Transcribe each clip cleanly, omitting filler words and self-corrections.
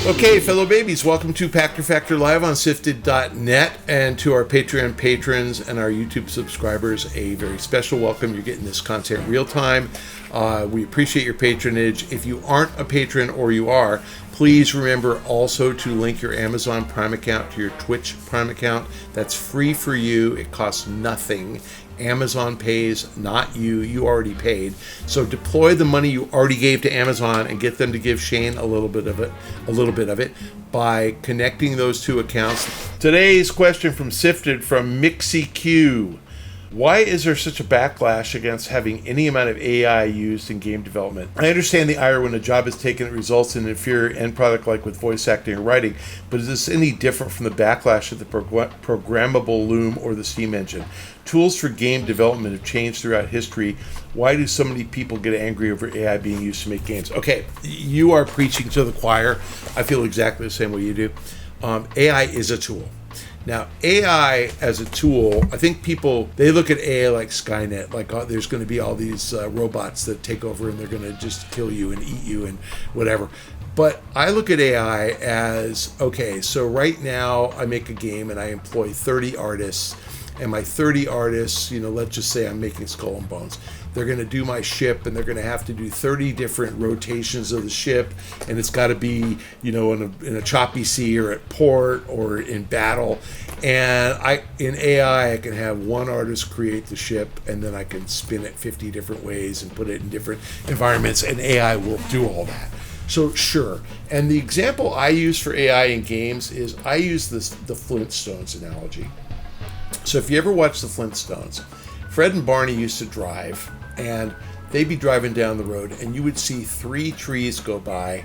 Okay, fellow babies, welcome to Pachter Factor Live on SIFTD.net, and to our Patreon patrons and our YouTube subscribers, a very special welcome. You're getting this content real time. We appreciate your patronage. If you aren't a patron, or you are, please remember also to link your Amazon Prime account to your Twitch Prime account. That's free for you. It costs nothing. Amazon pays, not you. You already paid. So deploy the money you already gave to Amazon and get them to give Shane a little bit of it by connecting those two accounts. Today's question from Sifted from Mixie Q. Why is there such a backlash against having any amount of AI used in game development? I understand the ire when a job is taken that results in an inferior end product like with voice acting or writing, but is this any different from the backlash of the programmable Loom or the Steam engine? Tools for game development have changed throughout history. Why do so many people get angry over AI being used to make games? Okay, you are preaching to the choir. I feel exactly the same way you do. AI is a tool. Now, AI as a tool, I think people, they look at AI like Skynet, like there's going to be all these robots that take over and they're going to just kill you and eat you and whatever. But I look at AI as, okay, so right now I make a game and I employ 30 artists, and my 30 artists, let's just say I'm making Skull and Bones. They're going to do my ship, and they're going to have to do 30 different rotations of the ship, and it's got to be, in a choppy sea or at port or in battle. And in AI, I can have one artist create the ship, and then I can spin it 50 different ways and put it in different environments, and AI will do all that. So sure. And the example I use for AI in games is I use the Flintstones analogy. So if you ever watch the Flintstones, Fred and Barney used to drive, and they'd be driving down the road, and you would see 3 trees go by,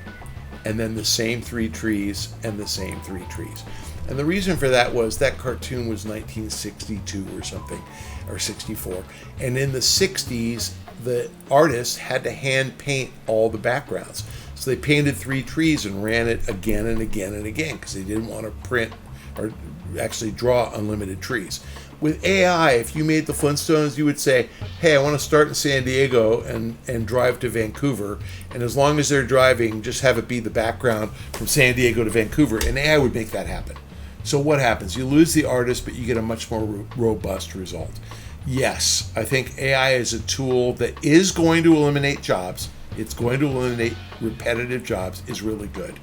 and then the same 3 trees, and the same 3 trees. And the reason for that was that cartoon was 1962 or something, or 64. And in the 60s, the artists had to hand paint all the backgrounds. So they painted 3 trees and ran it again and again and again, because they didn't want to print or actually draw unlimited trees. With AI, if you made the Flintstones, you would say, hey, I want to start in San Diego and drive to Vancouver. And as long as they're driving, just have it be the background from San Diego to Vancouver. And AI would make that happen. So what happens? You lose the artist, but you get a much more robust result. Yes, I think AI is a tool that is going to eliminate jobs. It's going to eliminate repetitive jobs is really good.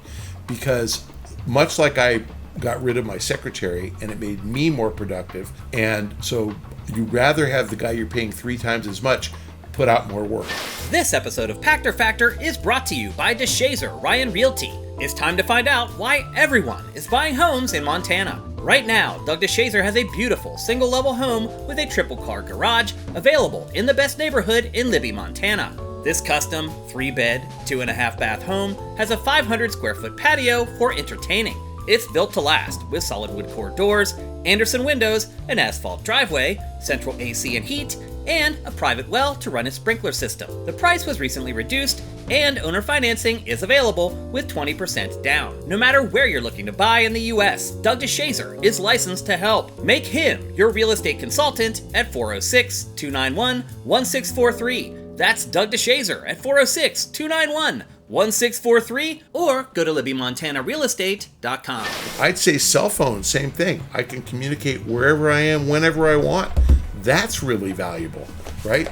Because much like I got rid of my secretary and it made me more productive, and so you'd rather have the guy you're paying 3 times as much put out more work. This episode of Pachter Factor is brought to you by DeShazer Ryan Realty. It's time to find out why everyone is buying homes in Montana. Right now, Doug DeShazer has a beautiful single-level home with a triple-car garage available in the best neighborhood in Libby, Montana. This custom 3-bed, 2.5-bath home has a 500-square-foot patio for entertaining. It's built to last with solid wood core doors, Anderson windows, an asphalt driveway, central AC and heat, and a private well to run its sprinkler system. The price was recently reduced, and owner financing is available with 20% down. No matter where you're looking to buy in the U.S., Doug DeShazer is licensed to help. Make him your real estate consultant at 406-291-1643. That's Doug DeShazer at 406-291-1643, or go to LibbyMontanaRealEstate.com. I'd say cell phone, same thing. I can communicate wherever I am, whenever I want. That's really valuable, right?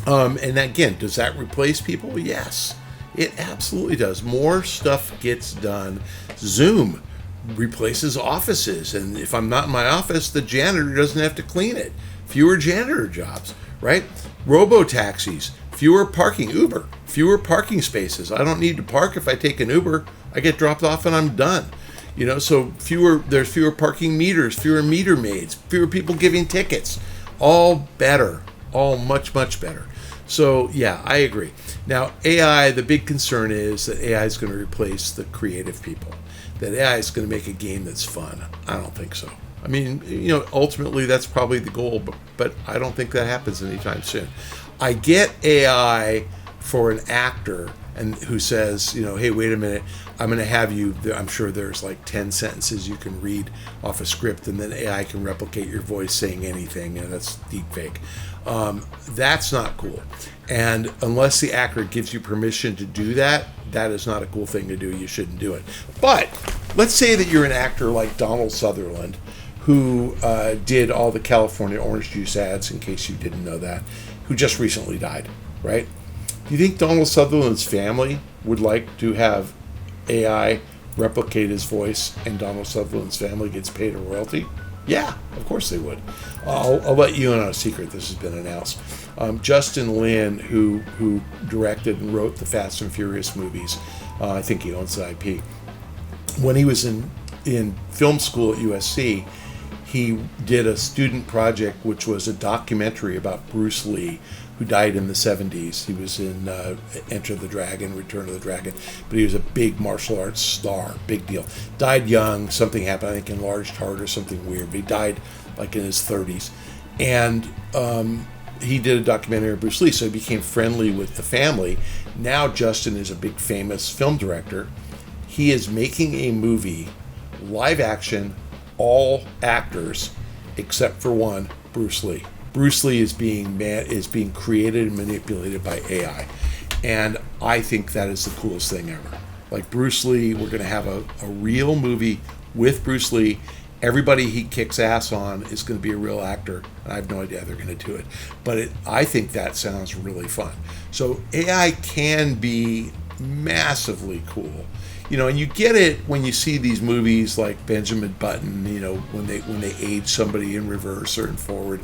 And again, does that replace people? Yes, it absolutely does. More stuff gets done. Zoom replaces offices, and if I'm not in my office, the janitor doesn't have to clean it. Fewer janitor jobs, right? Robo-taxis, fewer parking, Uber, fewer parking spaces. I don't need to park if I take an Uber. I get dropped off and I'm done. So there's fewer parking meters, fewer meter maids, fewer people giving tickets. All better, all much, much better. So yeah, I agree. Now AI, the big concern is that AI is going to replace the creative people. That AI is going to make a game that's fun. I don't think so. I mean, ultimately that's probably the goal, but I don't think that happens anytime soon. I get AI for an actor and who says, hey, wait a minute, I'm going to have you, I'm sure there's like 10 sentences you can read off a script and then AI can replicate your voice saying anything, and that's deepfake. That's not cool. And unless the actor gives you permission to do that, that is not a cool thing to do. You shouldn't do it. But let's say that you're an actor like Donald Sutherland, who did all the California orange juice ads, in case you didn't know that, who just recently died, right? Do you think Donald Sutherland's family would like to have AI replicate his voice and Donald Sutherland's family gets paid a royalty? Yeah, of course they would. I'll let you in on a secret. This has been announced. Justin Lin, who directed and wrote the Fast and Furious movies, I think he owns the IP. When he was in film school at USC, he did a student project which was a documentary about Bruce Lee, who died in the 70s. He was in Enter the Dragon, Return of the Dragon, but he was a big martial arts star, big deal. Died young, something happened, I think enlarged heart or something weird, but he died like in his 30s. And he did a documentary of Bruce Lee, so he became friendly with the family. Now Justin is a big famous film director. He is making a movie, live action, all actors except for one, Bruce Lee. Bruce Lee is being created and manipulated by AI, and I think that is the coolest thing ever. Like Bruce Lee, we're going to have a real movie with Bruce Lee. Everybody he kicks ass on is going to be a real actor, and I have no idea how they're going to do it. But I think that sounds really fun. So AI can be massively cool. You know, and you get it when you see these movies like Benjamin Button, you know, when they age somebody in reverse or in forward.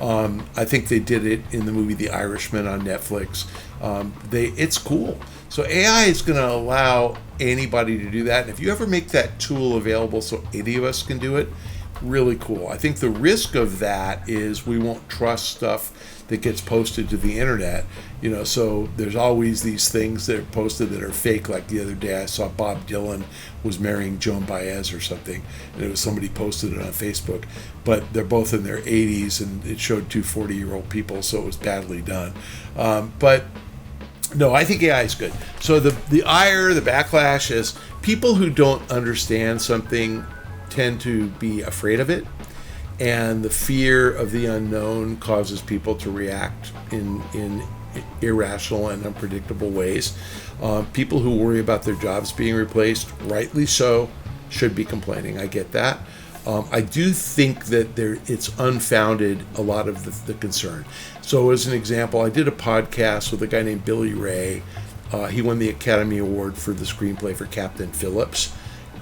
I think they did it in the movie The Irishman on Netflix. It's cool. So AI is going to allow anybody to do that. And if you ever make that tool available so any of us can do it, really cool. I think the risk of that is we won't trust stuff that gets posted to the internet. You know, so there's always these things that are posted that are fake. Like the other day I saw Bob Dylan was marrying Joan Baez or something, and it was somebody posted it on Facebook, but they're both in their 80s and it showed two 40-year-old people, so it was badly done. But no, I think AI is good. So the ire, the backlash is people who don't understand something tend to be afraid of it, and the fear of the unknown causes people to react in irrational and unpredictable ways. People who worry about their jobs being replaced, rightly so, should be complaining. I get that. I do think that it's unfounded, a lot of the concern. So as an example, I did a podcast with a guy named Billy Ray. He won the Academy Award for the screenplay for Captain Phillips.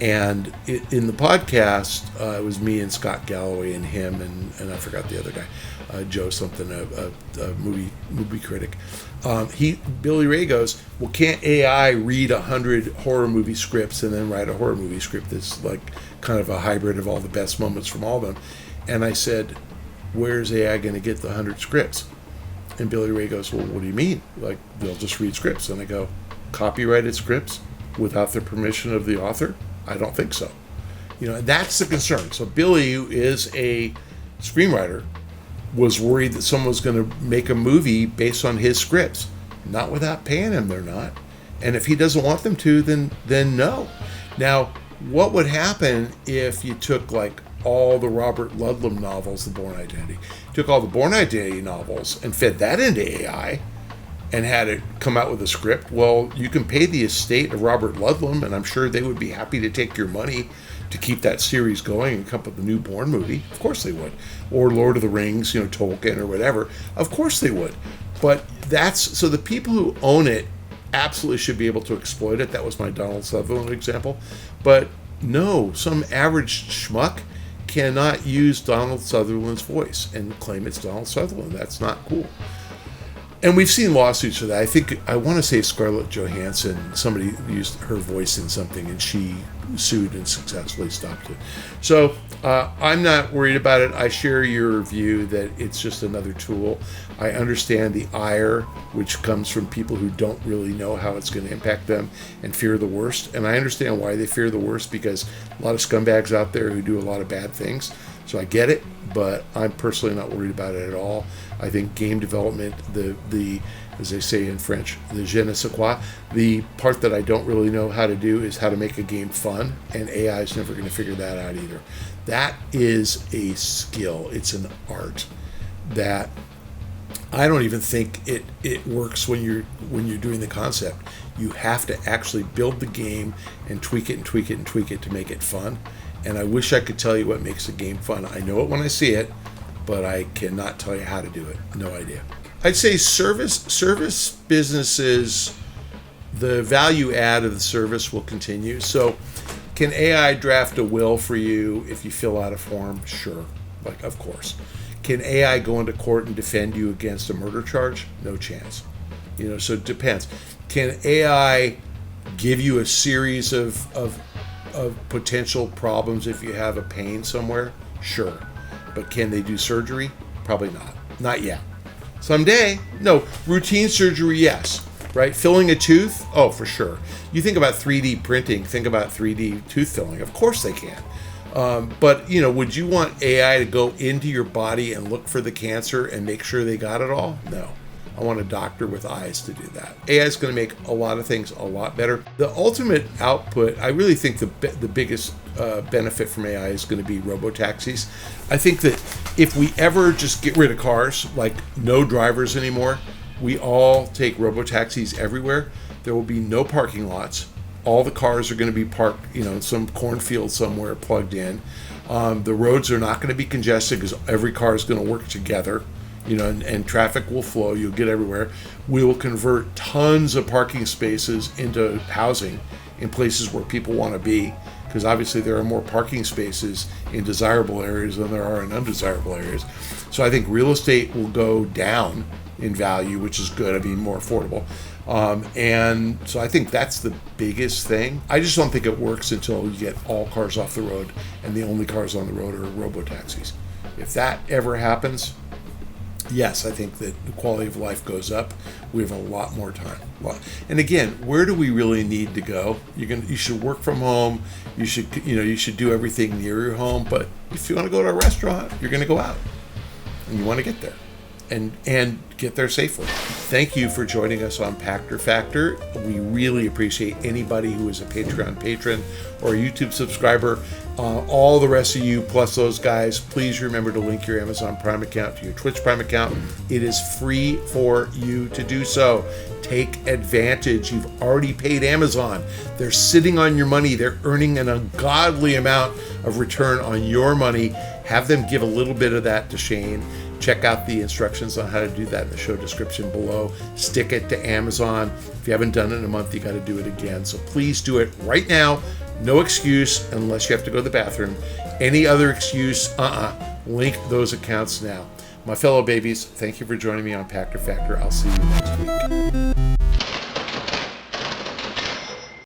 And in the podcast, it was me and Scott Galloway and him and I forgot the other guy, Joe something, a movie critic. Billy Ray goes, well, can't AI read 100 horror movie scripts and then write a horror movie script that's like kind of a hybrid of all the best moments from all of them? And I said, where's AI going to get the 100 scripts? And Billy Ray goes, well, what do you mean? Like, they'll just read scripts. And I go, copyrighted scripts without the permission of the author? I don't think so. You know, that's the concern. So Billy, who is a screenwriter, was worried that someone was going to make a movie based on his scripts. Not without paying him, they're not. And if he doesn't want them to, then no. Now, what would happen if you took like all the Robert Ludlum novels, The Bourne Identity, took all the Bourne Identity novels and fed that into AI and had it come out with a script? Well, you can pay the estate of Robert Ludlum, and I'm sure they would be happy to take your money to keep that series going and come up with a new Bourne movie. Of course they would. Or Lord of the Rings, you know, Tolkien or whatever. Of course they would. But so the people who own it absolutely should be able to exploit it. That was my Donald Sutherland example. But no, some average schmuck cannot use Donald Sutherland's voice and claim it's Donald Sutherland. That's not cool. And we've seen lawsuits for that. I want to say Scarlett Johansson, somebody used her voice in something and she sued and successfully stopped it. So I'm not worried about it. I share your view that it's just another tool. I understand the ire, which comes from people who don't really know how it's going to impact them and fear the worst. And I understand why they fear the worst, because a lot of scumbags out there who do a lot of bad things. So I get it, but I'm personally not worried about it at all. I think game development, the as they say in French, the je ne sais quoi, the part that I don't really know how to do is how to make a game fun, and AI is never going to figure that out either. That is a skill. It's an art that I don't even think it works when you're doing the concept. You have to actually build the game and tweak it and tweak it and tweak it to make it fun. And I wish I could tell you what makes a game fun. I know it when I see it, but I cannot tell you how to do it. No idea. I'd say service businesses, the value add of the service will continue. So can AI draft a will for you if you fill out a form? Sure. Like, of course. Can AI go into court and defend you against a murder charge? No chance. So it depends. Can AI give you a series of potential problems if you have a pain somewhere? Sure. But can they do surgery? Probably not. Not yet. Someday, no. Routine surgery, yes. Right? Filling a tooth? Oh, for sure. You think about 3D printing, think about 3D tooth filling. Of course they can. But, would you want AI to go into your body and look for the cancer and make sure they got it all? No. I want a doctor with eyes to do that. AI is going to make a lot of things a lot better. The ultimate output, I really think the biggest benefit from AI is going to be robotaxis. I think that if we ever just get rid of cars, like no drivers anymore, we all take robotaxis everywhere, there will be no parking lots. All the cars are going to be parked, in some cornfield somewhere plugged in. The roads are not going to be congested because every car is going to work together, and traffic will flow. You'll get everywhere. We will convert tons of parking spaces into housing in places where people want to be, because obviously there are more parking spaces in desirable areas than there are in undesirable areas. So I think real estate will go down in value, which is good. More affordable. And so I think that's the biggest thing. I just don't think it works until you get all cars off the road and the only cars on the road are robotaxis. If that ever happens, yes, I think that the quality of life goes up. We have a lot more time. And again, where do we really need to go? You should work from home. You should do everything near your home. But if you want to go to a restaurant, you're going to go out, and you want to get there. And get there safely. Thank you for joining us on Pachter Factor. We really appreciate anybody who is a Patreon patron or a YouTube subscriber. All the rest of you, plus those guys, please remember to link your Amazon Prime account to your Twitch Prime account. It is free for you to do so. Take advantage. You've already paid Amazon. They're sitting on your money. They're earning an ungodly amount of return on your money. Have them give a little bit of that to Shane. Check out the instructions on how to do that in the show description below. Stick it to Amazon. If you haven't done it in a month, you got to do it again. So please do it right now. No excuse unless you have to go to the bathroom. Any other excuse, link those accounts now. My fellow babies, thank you for joining me on Pachter Factor. I'll see you next week.